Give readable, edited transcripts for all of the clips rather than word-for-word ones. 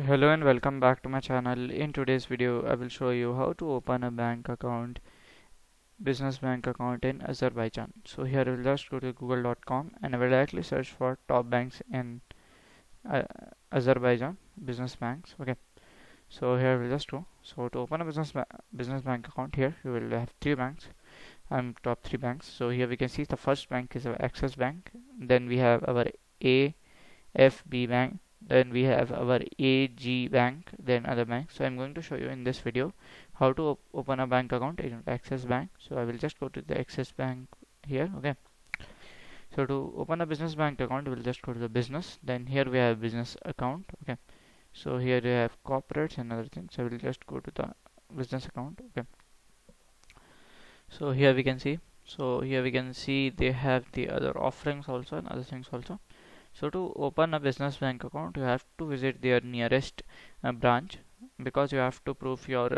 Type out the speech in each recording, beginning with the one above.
Hello and welcome back to my channel. In today's video, I will show you how to open a bank account, business bank account in Azerbaijan. So here I will just go to google.com and I will directly search for top banks in uh, Azerbaijan, business banks. Okay. So here we'll just go. So to open a business bank account here, you will have three banks. Top three banks. So here we can see the first bank is our Access Bank. Then we have our AFB Bank, then we have our AG Bank, then other banks. So I'm going to show you in this video how to open a bank account in Axis Bank. So I will just go to the Axis Bank here. Okay. So to open a business bank account, we'll just go to the business. Then here we have business account. Okay. So here we have corporates and other things. So we'll just go to the business account. Okay. So here we can see. So here we can see they have the other offerings also and other things also. So to open a business bank account, you have to visit their nearest branch because you have to prove your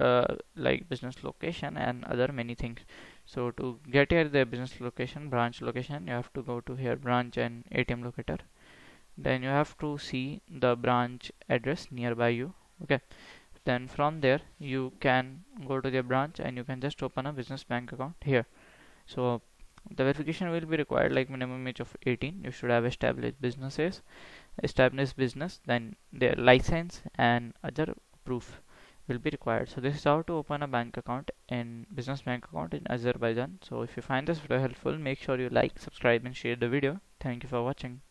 like business location and other many things. So to get here the business location, branch location, you have to go to here branch and ATM locator. Then you have to see the branch address nearby you. Okay. Then from there you can go to the branch and you can just open a business bank account here. So the verification will be required like minimum age of 18. You should have established business, then their license and other proof will be required. So this is how to open a bank account in business bank account in Azerbaijan. So if you find this video helpful, make sure you like, subscribe and share the video. Thank you for watching.